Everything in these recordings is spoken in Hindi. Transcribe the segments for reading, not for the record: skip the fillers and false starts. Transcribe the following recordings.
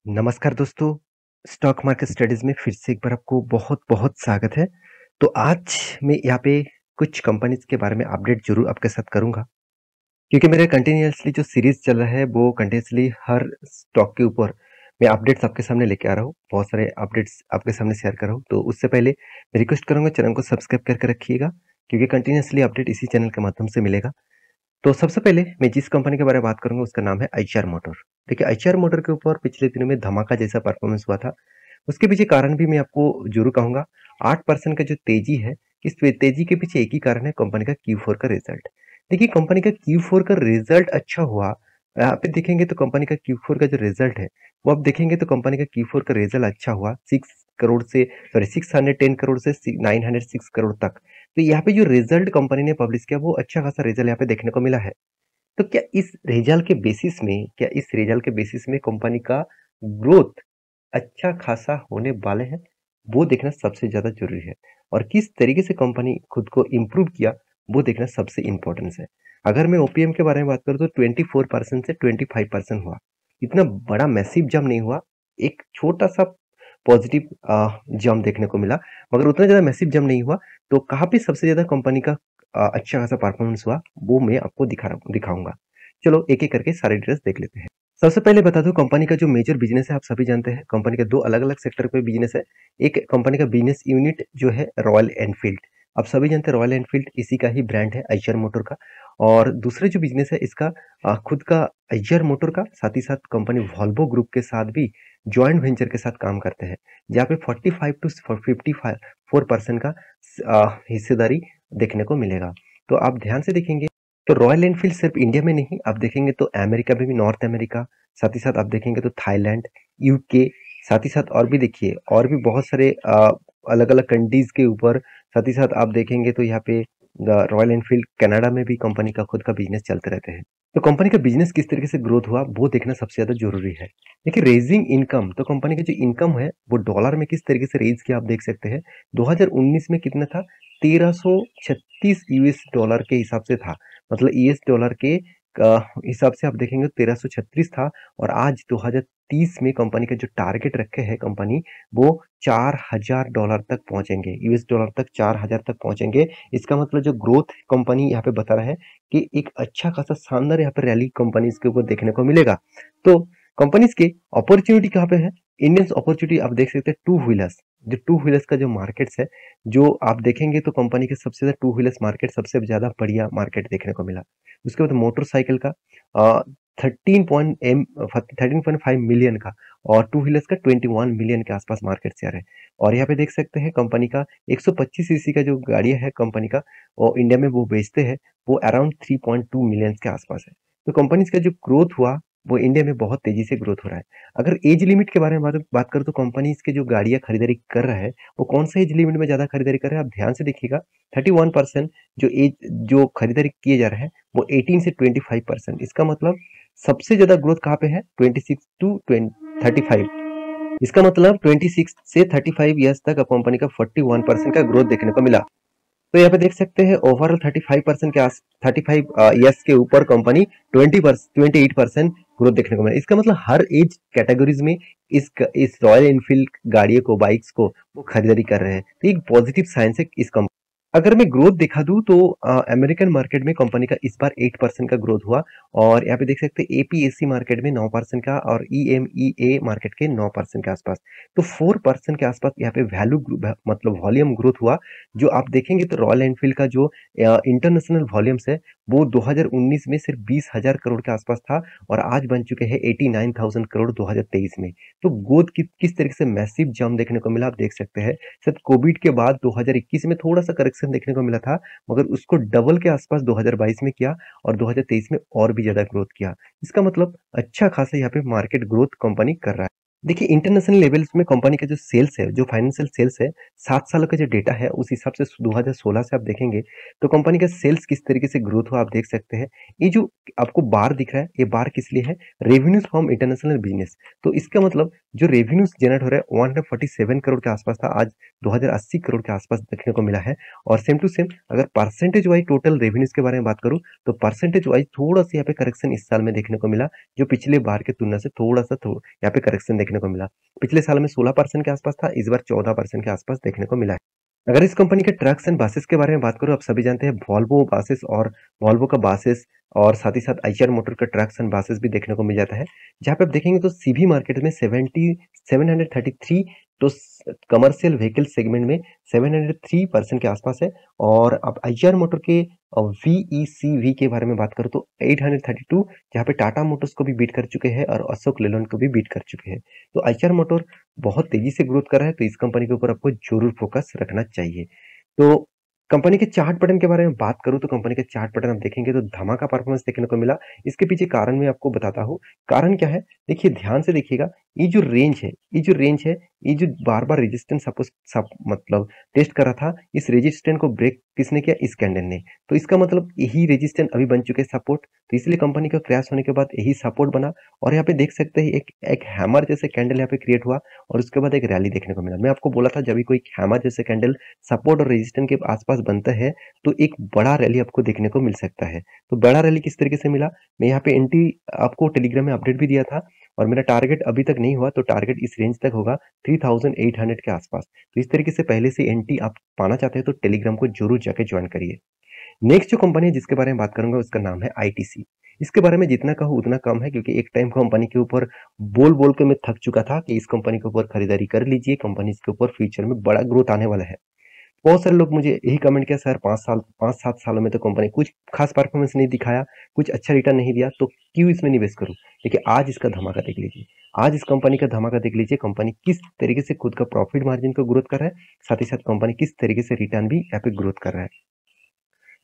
नमस्कार दोस्तों, स्टॉक मार्केट स्टडीज़ में फिर से एक बार आपको बहुत-बहुत स्वागत है। तो आज मैं यहाँ पे कुछ कंपनीज़ के बारे में अपडेट ज़रूर आपके साथ करूँगा, क्योंकि मेरा कंटिन्यूअसली जो सीरीज़ चल रहा है, वो कंटिन्यूअसली हर स्टॉक के ऊपर मैं अपडेट्स आपके सामने लेके आ रहा हूँ। बहुत सारे अपडेट्स आपके सामने शेयर कर रहा हूँ। तो उससे पहले मैं रिक्वेस्ट करूँगा चैनल को सब्सक्राइब करके रखिएगा, क्योंकि कंटिन्यूअसली अपडेट इसी चैनल के माध्यम से मिलेगा। तो सबसे पहले मैं जिस कंपनी के बारे में बात करूँगा उसका नाम है आईचआर मोटर। देखिए आईचआर मोटर के ऊपर पिछले दिनों में धमाका जैसा परफॉर्मेंस हुआ था। उसके पीछे कारण भी मैं आपको ज़रूर कहूँगा। 8% का जो तेज़ी है, इस तेज़ी के पीछे एक ही कारण है, कंपनी का Q4 का रिज़ल्ट। देखिए कंपनी का Q4 का रिज़ल्ट अच्छा हुआ। यहाँ पे देखेंगे तो कंपनी का Q4 का जो रिज़ल्ट है, वो आप देखेंगे तो कंपनी का Q4 का रिज़ल्ट अच्छा हुआ। 610 करोड़ से 906 करोड़ तक। तो यहाँ पे जो रिज़ल्ट कंपनी ने पब्लिश किया, वो अच्छा खासा रिज़ल्ट यहाँ पे देखने को मिला है। तो क्या इस रिजल्ट के बेसिस में कंपनी का ग्रोथ अच्छा खासा होने वाले हैं, वो देखना सबसे ज़्यादा ज़रूरी है। और किस तरीके से कंपनी खुद को इम्प्रूव किया, वो देखना सबसे इम्पोर्टेंस है। अगर मैं ओपीएम के बारे में बात करूँ तो 24% से 25% हुआ। इतना बड़ा मैसिव जंप नहीं हुआ, एक छोटा-सा पॉजिटिव जंप देखने को मिला, मगर उतना ज़्यादा मैसिव जंप नहीं हुआ। तो कहाँ पे सबसे ज़्यादा कंपनी का अच्छा खासा परफॉर्मेंस हुआ, वो मैं आपको दिखाऊँगा। चलो एक-एक करके सारे डिटेल्स देख लेते हैं। सबसे पहले बता दूं, कंपनी का जो मेजर बिजनेस है आप सभी जानते हैं। कंपनी के दो अलग अलग सेक्टर पे बिजनेस है। एक कंपनी का बिजनेस यूनिट जो है रॉयल एनफील्ड। आप सभी जानते हैं रॉयल एनफील्ड इसी का ही ब्रांड है, आइचर मोटर का। और दूसरे जो बिजनेस है इसका खुद का आइचर मोटर का, साथ ही साथ कंपनी वॉल्वो ग्रुप के साथ भी जॉइंट वेंचर के साथ काम करते हैं, जहाँ पे 45 टू 54% का हिस्सेदारी देखने को मिलेगा। तो आप ध्यान से देखेंगे तो रॉयल एनफील्ड सिर्फ इंडिया में नहीं, आप देखेंगे तो अमेरिका में भी, नॉर्थ अमेरिका, साथ ही साथ आप देखेंगे तो थाईलैंड, यूके, साथ ही साथ और भी देखिए और भी बहुत सारे अलग-अलग कंट्रीज के ऊपर, साथ ही साथ आप देखेंगे तो यहाँ पे रॉयल एनफील्ड कनाडा में भी कंपनी का खुद का बिजनेस चलते रहते हैं। तो कंपनी का बिजनेस किस तरीके से ग्रोथ हुआ, वो देखना सबसे ज्यादा जरूरी है। देखिए रेजिंग इनकम, तो कंपनी का जो इनकम है वो डॉलर में किस तरीके से रेज किया आप देख सकते हैं। 2019 में कितना था, 1336 यूएस डॉलर के हिसाब से था। मतलब यूएस डॉलर के हिसाब से आप देखेंगे 1336 था। और आज 2030 में कंपनी का जो टारगेट रखे है कंपनी, वो 4000 डॉलर तक पहुंचेंगे, यूएस डॉलर तक 4000 तक पहुंचेंगे। इसका मतलब जो ग्रोथ कंपनी यहाँ पे बता रहा है कि एक अच्छा खासा शानदार यहाँ पे रैली कंपनी के ऊपर देखने को मिलेगा। तो कंपनीज के अपॉर्चुनिटी कहाँ पे है, इंडियन अपॉर्चुनिटी आप देख सकते हैं टू व्हीलर्स। जो टू व्हीलर्स का जो मार्केट्स है, जो आप देखेंगे तो कंपनी के सबसे ज्यादा टू व्हीलर्स मार्केट सबसे ज्यादा बढ़िया मार्केट देखने को मिला। उसके बाद मोटरसाइकिल का 13.5 मिलियन का, और टू व्हीलर्स का 21 मिलियन के आसपास मार्केट शेयर है। और यहाँ पे देख सकते हैं कंपनी का 125 सीसी का जो गाड़ी है कंपनी का, वो इंडिया में वो बेचते हैं, वो अराउंड 3.2 मिलियन के आसपास है। तो कंपनीज का जो ग्रोथ हुआ, वो इंडिया में बहुत तेजी से ग्रोथ हो रहा है। अगर एज लिमिट के बारे में बात करूँ तो कंपनीज के जो गाड़ियां खरीदारी कर रहा है, वो कौन सा एज लिमिट में ज्यादा खरीदारी कर रहे हैं आप ध्यान से देखिएगा। 31% जो खरीदारी किए जा रहे हैं, वो 18 से 25%। इसका मतलब सबसे ज्यादा ग्रोथ कहाँ पे है, 26 टू 35। इसका मतलब 26 से 35 ईयर्स तक कंपनी का 41% का ग्रोथ देखने को मिला। तो यहाँ पे देख सकते हैं ओवरऑल 35% के आस 35 ईयर्स के ऊपर कंपनी 28% ग्रोथ देखने को मिला। इसका मतलब हर एज कैटेगरीज में इस रॉयल एनफील्ड गाड़ियों को, बाइक्स को वो खरीदारी कर रहे हैं। तो एक पॉजिटिव साइंस है इस कंपनी। अगर मैं ग्रोथ दिखा दूं तो अमेरिकन मार्केट में कंपनी का इस बार 8% का ग्रोथ हुआ। और यहाँ पे देख सकते हैं एपीएससी मार्केट में 9% का, और ईएमईए मार्केट के 9% के आसपास। तो 4% के आसपास यहाँ पे मतलब वॉल्यूम ग्रोथ हुआ। जो आप देखेंगे तो रॉयल एनफील्ड का जो इंटरनेशनल वॉल्यूम्स है, वो 2019 में सिर्फ 20,000 करोड़ के आसपास था, और आज बन चुके हैं 89,000 करोड़ 2023 में। तो ग्रोथ किस तरीके से मैसिव जंप देखने को मिला आप देख सकते हैं। शायद कोविड के बाद 2021 में थोड़ा सा करेक्शन देखने को मिला था, मगर उसको डबल के आसपास 2022 में किया, और 2023 में और भी ज्यादा ग्रोथ किया। इसका मतलब अच्छा खासा यहाँ पे मार्केट ग्रोथ कंपनी कर रहा है। देखिए इंटरनेशनल लेवल्स में कंपनी का जो सेल्स है, जो फाइनेंशियल सेल्स है, 7 सालों का जो डेटा है उस हिसाब से 2016 से आप देखेंगे तो कंपनी का सेल्स किस तरीके से ग्रोथ हुआ आप देख सकते हैं। ये जो आपको बार दिख रहा है, ये बार किस लिए है, रेवेन्यूज फ्रॉम इंटरनेशनल बिजनेस। तो इसका मतलब जो रेवेन्यूज जनरेट हो रहा है 147 करोड़ के आसपास था, आज 2080 करोड़ के आसपास देखने को मिला है। और सेम टू सेम अगर परसेंटेज वाइज टोटल रेवेन्यूज के बारे में बात करूं, तो परसेंटेज वाइज थोड़ा सा यहाँ पे करेक्शन इस साल में देखने को मिला, जो पिछले बार के तुलना से थोड़ा सा यहाँ पे करेक्शन देखने को मिला। पिछले साल में 16% के आसपास था, इस बार 14% के आसपास देखने को मिला है। अगर इस कंपनी के ट्रक्स एंड बसेस के बारे में बात करूँ, आप सभी जानते हैं वॉल्वो बसेस और वॉल्वो का बसेस और साथ ही साथ आईचर मोटर का ट्रक्स एंड बसेस भी देखने को मिल जाता है। जहाँ पे आप देखेंगे तो सीवी मार्केट में 733 तो कमर्शियल व्हीकल सेगमेंट में 703% के आसपास है। और आप आईचर मोटर के वीईसीवी के बारे में बात करूँ तो 832, जहाँ पे टाटा मोटर्स को भी बीट कर चुके हैं और अशोक लेलैंड को भी बीट कर चुके हैं। तो आईचर मोटर बहुत तेजी से ग्रोथ कर रहा है, तो इस कंपनी के ऊपर आपको जरूर फोकस रखना चाहिए। तो कंपनी के चार्ट पैटर्न के बारे में बात करूं तो कंपनी के चार्ट पैटर्न आप देखेंगे तो धमाका परफॉर्मेंस देखने को मिला। इसके पीछे कारण मैं आपको बताता हूँ। कारण क्या है, देखिए ध्यान से देखिएगा। ये जो बार बार रेजिस्टेंस मतलब टेस्ट कर रहा था, इस रेजिस्टेंस को ब्रेक किसने किया? इस कैंडल ने। तो इसका मतलब यही रेजिस्टेंस अभी बन चुके सपोर्ट। तो इसलिए कंपनी का क्रैश होने के बाद यही सपोर्ट बना और यहाँ पे देख सकते हैं एक हैमर जैसे कैंडल यहाँ पे क्रिएट हुआ और उसके बाद एक रैली देखने को मिला। मैं आपको बोला था जब भी कोई हैमर जैसे कैंडल सपोर्ट और रेजिस्टेंस के आसपास बनता है तो एक बड़ा रैली आपको देखने को मिल सकता है। तो बड़ा रैली किस तरीके से मिला, मैं यहाँ पे एंटी आपको टेलीग्राम में अपडेट भी दिया था और मेरा टारगेट अभी तक नहीं हुआ, तो टारगेट इस रेंज तक होगा 3800 के आसपास। तो इस तरीके से पहले से एंटी आप पाना चाहते हैं तो टेलीग्राम को जरूर जाके ज्वाइन करिए। नेक्स्ट जो कंपनी है जिसके बारे में बात करूंगा उसका नाम है आईटीसी। इसके बारे में जितना कहूँ उतना कम है, क्योंकि एक टाइम कंपनी के ऊपर बोल बोल के मैं थक चुका था कि इस कंपनी के ऊपर खरीदारी कर लीजिए, कंपनी के ऊपर फ्यूचर में बड़ा ग्रोथ आने वाला है। बहुत सारे लोग मुझे यही कमेंट किया, सर 5-7 सालों में तो कंपनी कुछ खास परफॉर्मेंस नहीं दिखाया, कुछ अच्छा रिटर्न नहीं दिया, तो क्यों इसमें निवेश करूं? देखिए आज इसका धमाका देख लीजिए, आज इस कंपनी का धमाका देख लीजिए। कंपनी किस तरीके से खुद का प्रॉफिट मार्जिन को ग्रोथ कर रहा है, साथ ही साथ कंपनी किस तरीके से रिटर्न भी यहाँ पे ग्रोथ कर रहा है।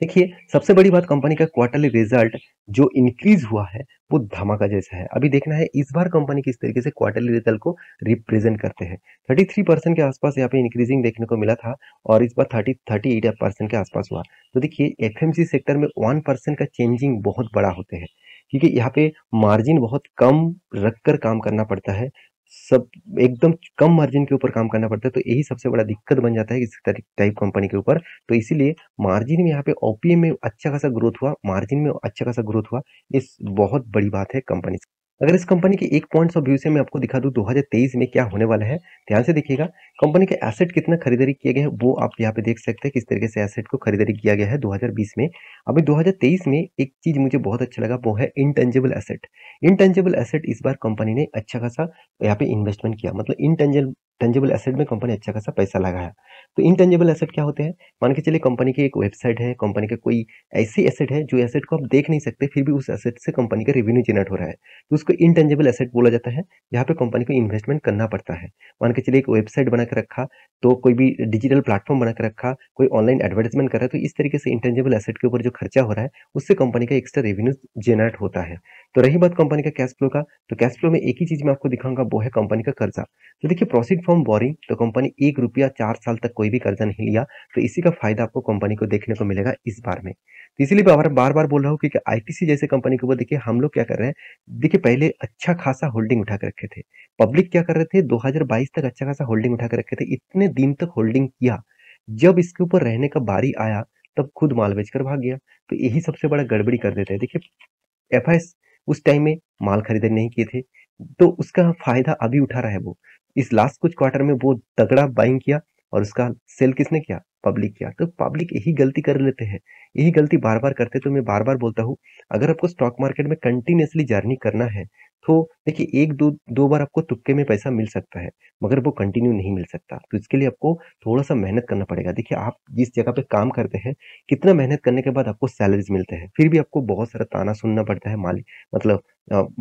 देखिए सबसे बड़ी बात, कंपनी का क्वार्टरली रिजल्ट जो इंक्रीज हुआ है वो धमाका जैसा है। अभी देखना है इस बार कंपनी किस तरीके से क्वार्टरली रिजल्ट को रिप्रेजेंट करते हैं। 33% के आसपास यहाँ पे इंक्रीजिंग देखने को मिला था और इस बार 38% के आसपास हुआ। तो देखिए एफएमसी सेक्टर में 1% का चेंजिंग बहुत बड़ा होते हैं, क्योंकि यहाँ पे मार्जिन बहुत कम रखकर काम करना पड़ता है। सब एकदम कम मार्जिन के ऊपर काम करना पड़ता है, तो यही सबसे बड़ा दिक्कत बन जाता है इस टाइप कंपनी के ऊपर। तो इसीलिए मार्जिन में यहाँ पे ओपीएम में अच्छा खासा ग्रोथ हुआ, मार्जिन में अच्छा खासा ग्रोथ हुआ। इस बहुत बड़ी बात है कंपनी से। अगर इस कंपनी के एक पॉइंट्स ऑफ व्यू से मैं आपको दिखा दूं 2023 में क्या होने वाला है, ध्यान से देखिएगा। कंपनी के एसेट कितना खरीदारी किए गए हैं वो आप यहाँ पे देख सकते हैं, किस तरीके से एसेट को खरीदारी किया गया है 2020 में। अभी 2023 में एक चीज मुझे बहुत अच्छा लगा, वो है इंटेंजिबल एसेट। इंटेंजिबल एसेट इस बार कंपनी ने अच्छा खासा यहाँ पे इन्वेस्टमेंट किया, मतलब इंटेंजिबल एसेट में कंपनी अच्छा खासा पैसा लगाया। तो इंटेंजिबल एसेट क्या होते हैं? मान के चलिए कंपनी की एक वेबसाइट है, कंपनी का कोई ऐसी एसेट है जो एसेट को आप देख नहीं सकते, फिर भी उस एसेट से कंपनी का रेवेन्यू जनरेट हो रहा है, तो उसको इंटेंजिबल एसेट बोला जाता है। यहाँ पे कंपनी को इन्वेस्टमेंट करना पड़ता है। मान के चलिए एक वेबसाइट बना के रखा, तो कोई भी डिजिटल प्लेटफॉर्म बना के रखा, कोई ऑनलाइन एडवर्टाइजमेंट कर रहा है, तो इस तरीके से इंटेंजिबल एसेट के ऊपर जो खर्चा हो रहा है उससे कंपनी का एक्स्ट्रा रेवेन्यू जनरेट होता है। तो रही बात कंपनी का कैश फ्लो का, तो कैश फ्लो में एक ही चीज मैं आपको दिखाऊंगा, वो है कंपनी का कर्जा। तो देखिए प्रोसीड फ्रॉम बोरिंग, तो कंपनी 1 रुपया 4 साल तक कोई भी कर्जा नहीं लिया, तो इसी का फायदा आपको कंपनी को देखने को मिलेगा इस बार में। तो इसीलिए बार बार बोल रहा हूँ कि आईटीसी जैसे कंपनी के ऊपर देखिए हम लोग क्या कर रहे हैं। देखिए पहले अच्छा खासा होल्डिंग उठा के रखे थे, पब्लिक क्या कर रहे थे 2022 तक अच्छा खासा होल्डिंग उठा के रखे थे, इतने दिन तक होल्डिंग किया, जब इसके ऊपर रहने का बारी आया तब खुद माल बेचकर भाग गया। तो यही सबसे बड़ा गड़बड़ी कर देता है। देखिए एफआईएस उस टाइम में माल खरीदारी नहीं किए थे, तो उसका फायदा अभी उठा रहा है वो। इस लास्ट कुछ क्वार्टर में वो तगड़ा बाइंग किया और उसका सेल किसने किया? पब्लिक किया। तो पब्लिक यही गलती कर लेते हैं, यही गलती बार बार करते हैं। तो मैं बार बार बोलता हूँ, अगर आपको स्टॉक मार्केट में कंटिन्यूअसली जर्नी करना है तो देखिए एक दो दो बार आपको तुक्के में पैसा मिल सकता है, मगर वो कंटिन्यू नहीं मिल सकता। तो इसके लिए आपको थोड़ा सा मेहनत करना पड़ेगा। देखिए आप जिस जगह पे काम करते हैं, कितना मेहनत करने के बाद आपको सैलरीज मिलते हैं, फिर भी आपको बहुत सारा ताना सुनना पड़ता है, मालिक मतलब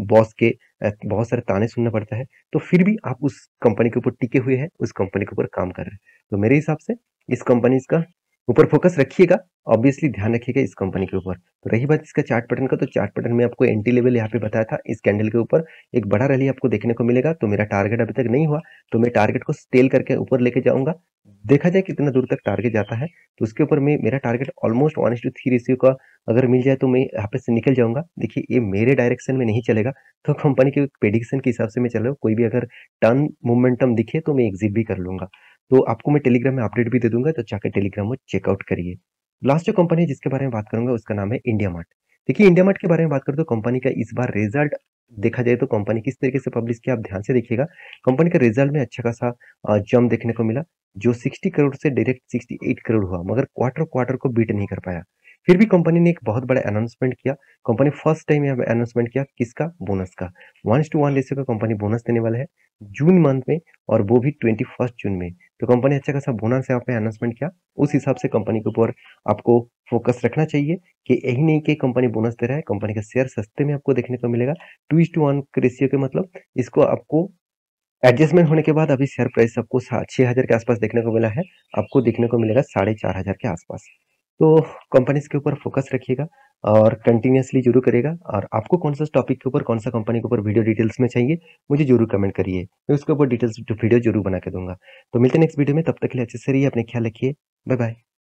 बॉस के बहुत सारे ताने सुनना पड़ता है, तो फिर भी आप उस कंपनी के ऊपर टिके हुए हैं, उस कंपनी के ऊपर काम कर रहे हैं। तो मेरे हिसाब से इस कंपनी का ऊपर फोकस रखिएगा, ऑब्वियसली ध्यान रखिएगा इस कंपनी के ऊपर। तो रही बात इसका चार्ट पैटर्न का, तो चार्ट पैटर्न में आपको एंटी लेवल यहाँ पे बताया था, इस कैंडल के ऊपर एक बड़ा रैली आपको देखने को मिलेगा। तो मेरा टारगेट अभी तक नहीं हुआ, तो मैं टारगेट को स्टेल करके ऊपर लेके जाऊंगा, देखा जाए कितना दूर तक टारगेट जाता है। तो उसके ऊपर में मेरा टारगेट ऑलमोस्ट 1:3 रेशियो का अगर मिल जाए तो मैं यहाँ पे से निकल जाऊंगा। देखिए ये मेरे डायरेक्शन में नहीं चलेगा, तो कंपनी के प्रेडिक्शन के हिसाब से मैं चल रहा हूँ। कोई भी अगर टर्न मोमेंटम दिखे तो मैं एग्जिट भी कर लूंगा। तो आपको मैं टेलीग्राम में अपडेट भी दे दूंगा, तो जाकर टेलीग्राम में चेकआउट करिए। लास्ट जो कंपनी है जिसके बारे में बात करूंगा उसका नाम है इंडिया मार्ट। देखिए इंडिया मार्ट के बारे में बात करूँ तो कंपनी का इस बार रिजल्ट देखा जाए तो कंपनी किस तरीके से पब्लिश किया आप ध्यान से देखिएगा। कंपनी के रिजल्ट में अच्छा खासा जंप देखने को मिला, जो 60 करोड़ से डायरेक्ट 68 करोड़ हुआ, मगर क्वार्टर-क्वार्टर को बीट नहीं कर पाया। फिर भी कंपनी ने एक बहुत बड़ा अनाउंसमेंट किया। कंपनी फर्स्ट टाइम यहाँ पे अनाउंसमेंट किया किसका? बोनस का। 1:1 रेशियो का कंपनी बोनस देने वाला है जून मंथ में, और वो भी 21 जून में। तो कंपनी अच्छा खासा बोनस यहाँ पे अनाउंसमेंट किया। उस हिसाब से कंपनी के ऊपर आपको फोकस रखना चाहिए कि यही नहीं कि कंपनी बोनस दे रहा है, कंपनी का शेयर सस्ते में आपको देखने को मिलेगा। 2:1 रेशियो के मतलब इसको आपको एडजस्टमेंट होने के बाद अभी शेयर प्राइस आपको 6,000 के आसपास देखने को मिला है, आपको देखने को मिलेगा 4,500 के आसपास। तो कंपनीज के ऊपर फोकस रखिएगा और कंटिन्यूअसली जरूर करेगा। और आपको कौन सा टॉपिक के ऊपर, कौन सा कंपनी के ऊपर वीडियो डिटेल्स में चाहिए, मुझे जरूर कमेंट करिए, मैं उसके ऊपर डिटेल्स वीडियो जरूर बना के दूंगा। तो मिलते हैं नेक्स्ट वीडियो में, तब तक के लिए अच्छे से रहिए, अपने ख्याल रखिए, बाय बाय।